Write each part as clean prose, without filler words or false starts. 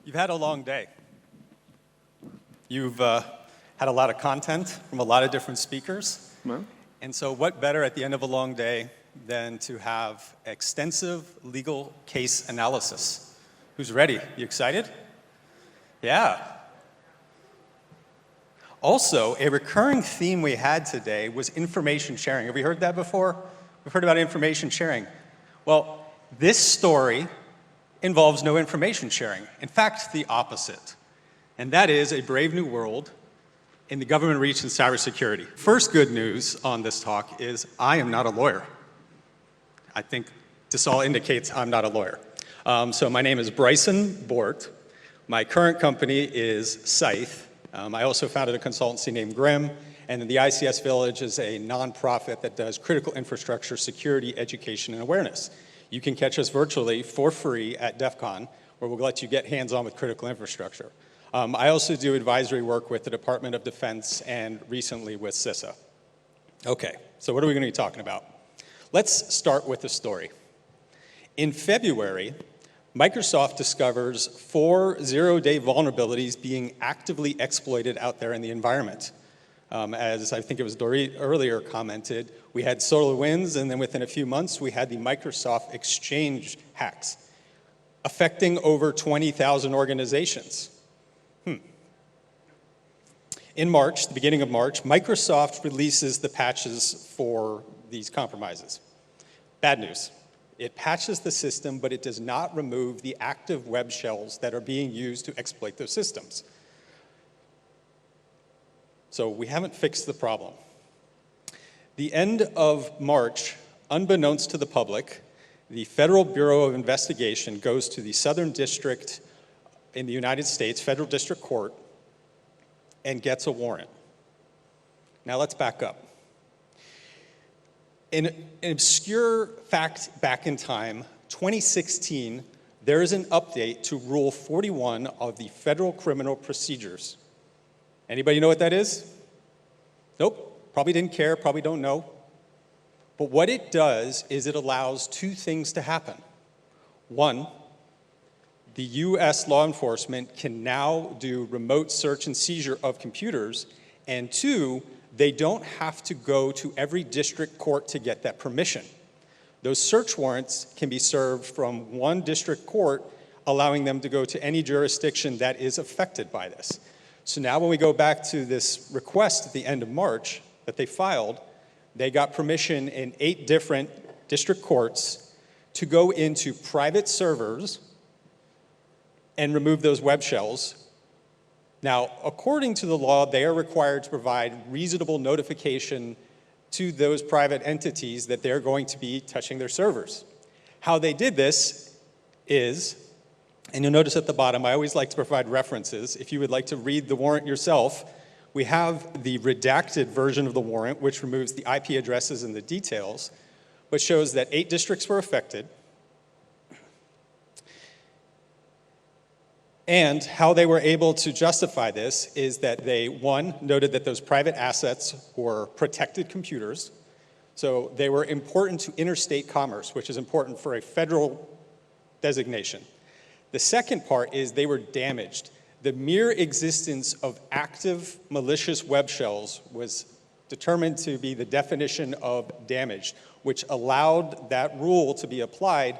You've had a long day. You've had a lot of content from a lot of different speakers. Well, And so what better at the end of a long day than to have extensive legal case analysis? Who's ready? You excited? Yeah. Also, a recurring theme we had today was information sharing. Have we heard that before? We've heard about information sharing. Well, this story involves no information sharing. In fact, the opposite. And that is a brave new world in the government reach and cybersecurity. First good news on this talk is I am not a lawyer. I think this all indicates I'm not a lawyer. So my name is Bryson Bort. My current company is SCYTHE. I also founded a consultancy named Grimm, and the ICS Village is a nonprofit that does critical infrastructure, security, education, and awareness. You can catch us virtually for free at DEF CON, where we'll let you get hands-on with critical infrastructure. I also do advisory work with the Department of Defense and recently with CISA. Okay, so what are we going to be talking about? Let's start with the story. In February, Microsoft discovers 4 zero-day vulnerabilities being actively exploited out there in the environment. As I think it was Dory earlier commented, we had SolarWinds, and then within a few months, we had the Microsoft Exchange hacks, affecting over 20,000 organizations. In March, the beginning of March, Microsoft releases the patches for these compromises. Bad news. It patches the system, but it does not remove the active web shells that are being used to exploit those systems. So we haven't fixed the problem. The end of March, unbeknownst to the public, the Federal Bureau of Investigation goes to the Southern District in the United States, Federal District Court, and gets a warrant. Now let's back up. In an obscure fact back in time, 2016, there is an update to Rule 41 of the Federal Criminal Procedures. Anybody know what that is? Nope, probably didn't care, probably don't know. But what it does is it allows 2 things to happen. 1, the US law enforcement can now do remote search and seizure of computers, and 2, they don't have to go to every district court to get that permission. Those search warrants can be served from one district court, allowing them to go to any jurisdiction that is affected by this. So now when we go back to this request at the end of March that they filed, they got permission in 8 different district courts to go into private servers and remove those web shells. Now, according to the law, they are required to provide reasonable notification to those private entities that they're going to be touching their servers. How they did this is, and you'll notice at the bottom, I always like to provide references. If you would like to read the warrant yourself, we have the redacted version of the warrant, which removes the IP addresses and the details, but shows that 8 districts were affected. And how they were able to justify this is that they, 1, noted that those private assets were protected computers. So they were important to interstate commerce, which is important for a federal designation. The second part is they were damaged. The mere existence of active malicious web shells was determined to be the definition of damage, which allowed that rule to be applied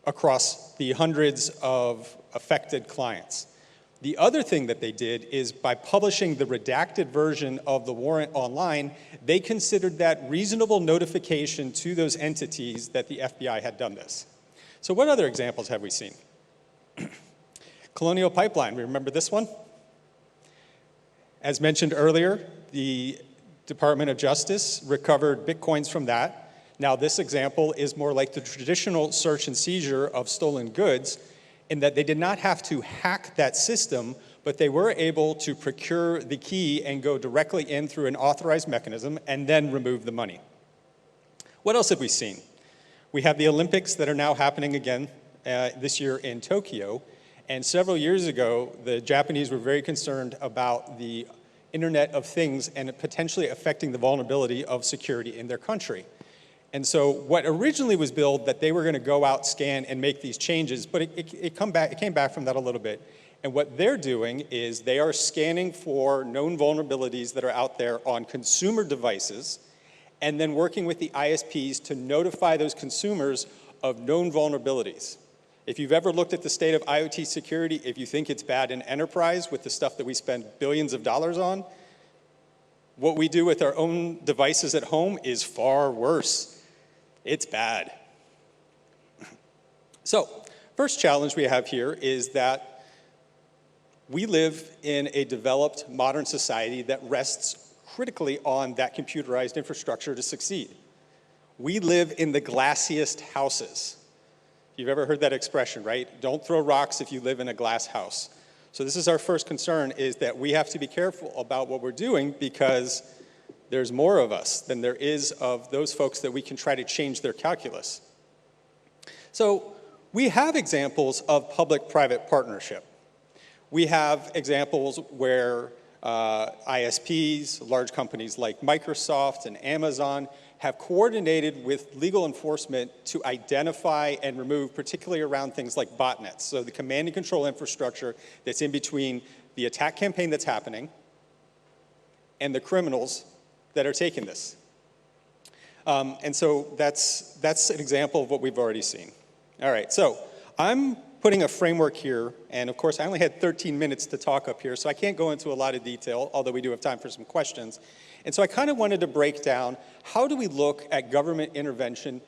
across the hundreds of affected clients. The other thing that they did is by publishing the redacted version of the warrant online, they considered that reasonable notification to those entities that the FBI had done this. So what other examples have we seen? Colonial Pipeline, we remember this one? As mentioned earlier, the Department of Justice recovered Bitcoins from that. Now this example is more like the traditional search and seizure of stolen goods, in that they did not have to hack that system, but they were able to procure the key and go directly in through an authorized mechanism and then remove the money. What else have we seen? We have the Olympics that are now happening again this year in Tokyo, and several years ago, the Japanese were very concerned about the Internet of Things and it potentially affecting the vulnerability of security in their country. And so what originally was billed that they were going to go out, scan, and make these changes, but it came back from that a little bit. And what they're doing is they are scanning for known vulnerabilities that are out there on consumer devices, and then working with the ISPs to notify those consumers of known vulnerabilities. If you've ever looked at the state of IoT security, if you think it's bad in enterprise with the stuff that we spend billions of dollars on, what we do with our own devices at home is far worse. It's bad. So, first challenge we have here is that we live in a developed modern society that rests critically on that computerized infrastructure to succeed. We live in the glassiest houses. You've ever heard that expression, right? Don't throw rocks if you live in a glass house. So this is our first concern, is that we have to be careful about what we're doing because there's more of us than there is of those folks that we can try to change their calculus. So we have examples of public-private partnership. We have examples where ISPs, large companies like Microsoft and Amazon, have coordinated with legal enforcement to identify and remove, particularly around things like botnets. So the command and control infrastructure that's in between the attack campaign that's happening and the criminals that are taking this. And so that's an example of what we've already seen. All right, so I'm putting a framework here, and of course I only had 13 minutes to talk up here, so I can't go into a lot of detail, although we do have time for some questions. And so I kind of wanted to break down, how do we look at government intervention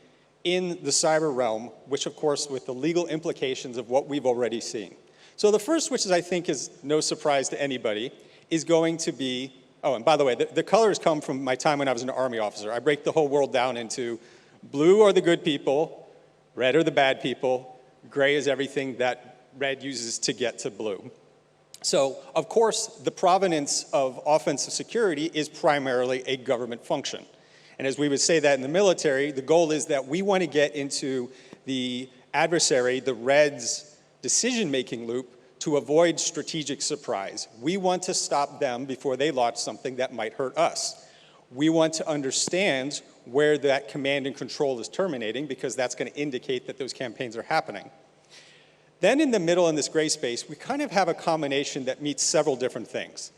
in the cyber realm, which of course with the legal implications of what we've already seen. So the first, which is I think is no surprise to anybody, is going to be, oh, and by the way, the colors come from my time when I was an Army officer. I break the whole world down into blue are the good people, red are the bad people, gray is everything that red uses to get to blue. So, of course, the provenance of offensive security is primarily a government function. And as we would say that in the military, the goal is that we want to get into the adversary, the red's decision-making loop, to avoid strategic surprise. We want to stop them before they launch something that might hurt us. We want to understand where that command and control is terminating, because that's going to indicate that those campaigns are happening. Then in the middle in this gray space, we kind of have a combination that meets several different things.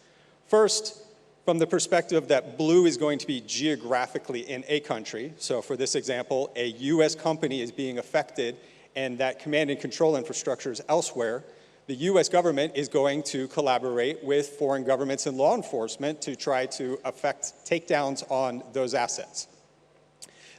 First, from the perspective that blue is going to be geographically in a country. So for this example, a US company is being affected and that command and control infrastructure is elsewhere. The US government is going to collaborate with foreign governments and law enforcement to try to effect takedowns on those assets.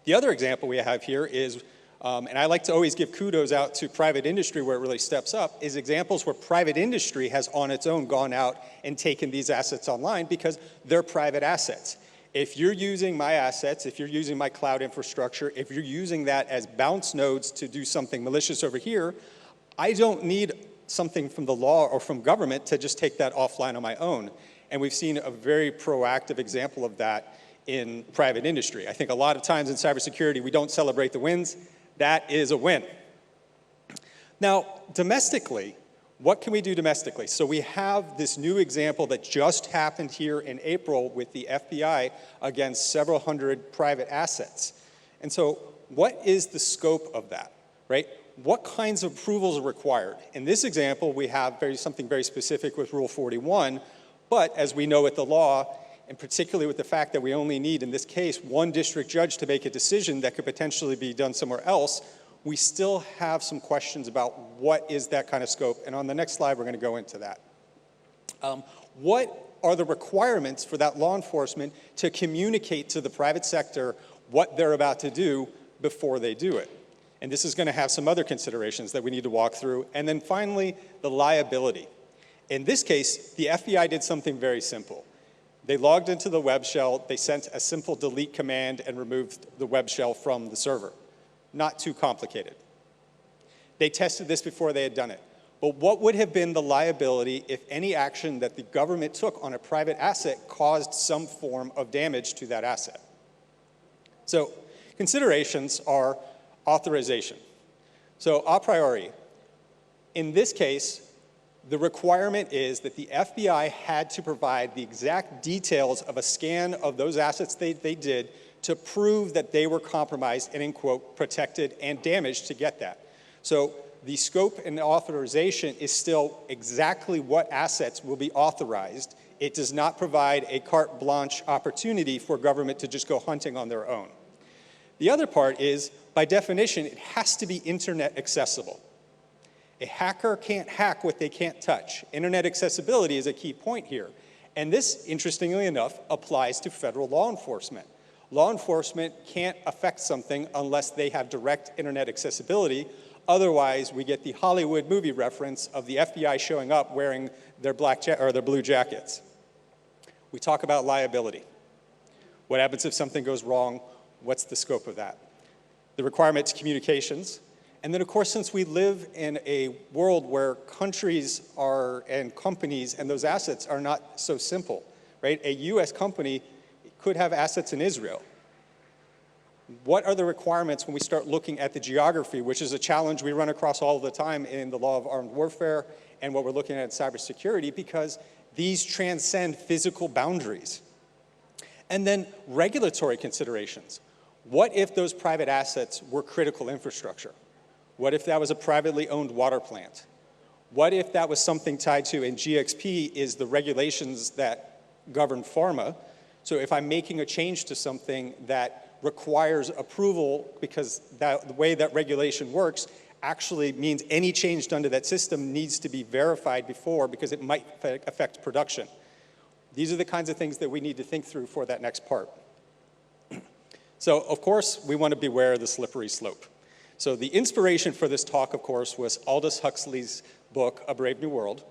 The other example we have here is, and I like to always give kudos out to private industry where it really steps up, is examples where private industry has on its own gone out and taken these assets online because they're private assets. If you're using my assets, if you're using my cloud infrastructure, if you're using that as bounce nodes to do something malicious over here, I don't need something from the law or from government to just take that offline on my own. And we've seen a very proactive example of that in private industry. I think a lot of times in cybersecurity, we don't celebrate the wins. That is a win. Now, domestically, what can we do domestically? So we have this new example that just happened here in April with the FBI against several hundred private assets. And so what is the scope of that, right? What kinds of approvals are required? In this example, we have something very specific with Rule 41, but as we know with the law, and particularly with the fact that we only need, in this case, one district judge to make a decision that could potentially be done somewhere else, we still have some questions about what is that kind of scope. And on the next slide, we're going to go into that. What are the requirements for that law enforcement to communicate to the private sector what they're about to do before they do it? And this is going to have some other considerations that we need to walk through. And then finally, the liability. In this case, the FBI did something very simple. They logged into the web shell, they sent a simple delete command and removed the web shell from the server. Not too complicated. They tested this before they had done it. But what would have been the liability if any action that the government took on a private asset caused some form of damage to that asset? So considerations are authorization. So a priori, in this case, the requirement is that the FBI had to provide the exact details of a scan of those assets they did to prove that they were compromised and, in quote, protected and damaged to get that. So the scope and the authorization is still exactly what assets will be authorized. It does not provide a carte blanche opportunity for government to just go hunting on their own. The other part is, by definition, it has to be internet accessible. A hacker can't hack what they can't touch. Internet accessibility is a key point here. And this, interestingly enough, applies to federal law enforcement. Law enforcement can't affect something unless they have direct internet accessibility. Otherwise, we get the Hollywood movie reference of the FBI showing up wearing their their blue jackets. We talk about liability. What happens if something goes wrong? What's the scope of that? The requirement to communications. And then, of course, since we live in a world where countries and companies and those assets are not so simple, right? A US company could have assets in Israel. What are the requirements when we start looking at the geography, which is a challenge we run across all the time in the law of armed warfare and what we're looking at in cybersecurity, because these transcend physical boundaries. And then regulatory considerations. What if those private assets were critical infrastructure? What if that was a privately owned water plant? What if that was something tied to, and GXP is the regulations that govern pharma. So if I'm making a change to something that requires approval, because the way that regulation works actually means any change done to that system needs to be verified before, because it might affect production. These are the kinds of things that we need to think through for that next part. So, of course, we want to beware of the slippery slope. So the inspiration for this talk, of course, was Aldous Huxley's book, A Brave New World.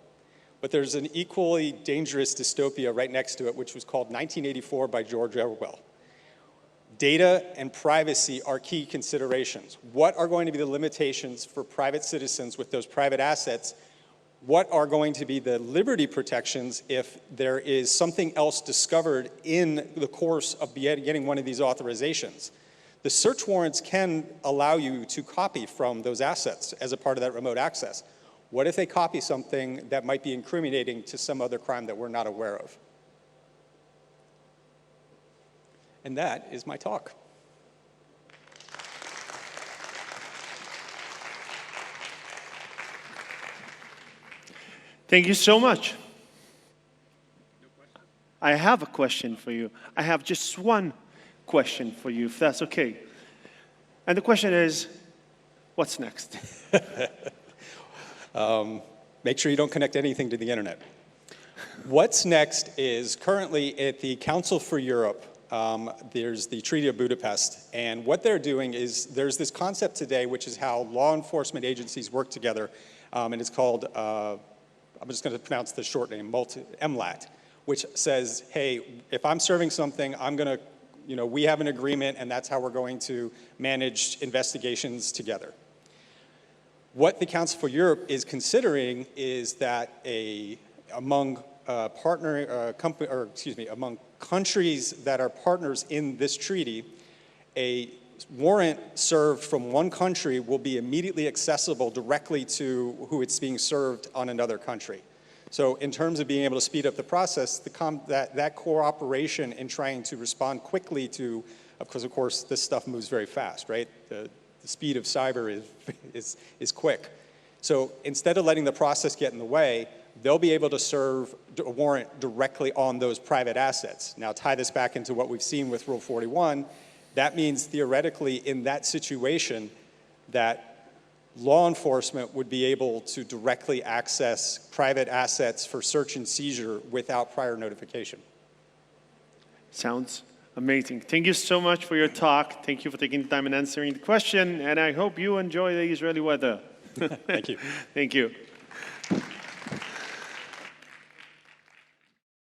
But there's an equally dangerous dystopia right next to it, which was called 1984 by George Orwell. Data and privacy are key considerations. What are going to be the limitations for private citizens with those private assets? What are going to be the liberty protections if there is something else discovered in the course of getting one of these authorizations? The search warrants can allow you to copy from those assets as a part of that remote access. What if they copy something that might be incriminating to some other crime that we're not aware of? And that is my talk. Thank you so much. I have a question for you. I have just one question for you, if that's okay. And the question is, what's next? Make sure you don't connect anything to the internet. What's next is currently at the Council for Europe, there's the Treaty of Budapest. And what they're doing is there's this concept today, which is how law enforcement agencies work together. And it's called, I'm just going to pronounce the short name, MLAT, which says, hey, if I'm serving something, I'm going to, we have an agreement, and that's how we're going to manage investigations together. What the Council for Europe is considering is that among among countries that are partners in this treaty, a warrant served from one country will be immediately accessible directly to who it's being served on another country. So in terms of being able to speed up the process, that cooperation in trying to respond quickly to, because of course this stuff moves very fast, right? The speed of cyber is quick. So instead of letting the process get in the way, they'll be able to serve a warrant directly on those private assets. Now tie this back into what we've seen with Rule 41. That means theoretically in that situation that law enforcement would be able to directly access private assets for search and seizure without prior notification. Sounds amazing. Thank you so much for your talk. Thank you for taking the time and answering the question. And I hope you enjoy the Israeli weather. Thank you. Thank you.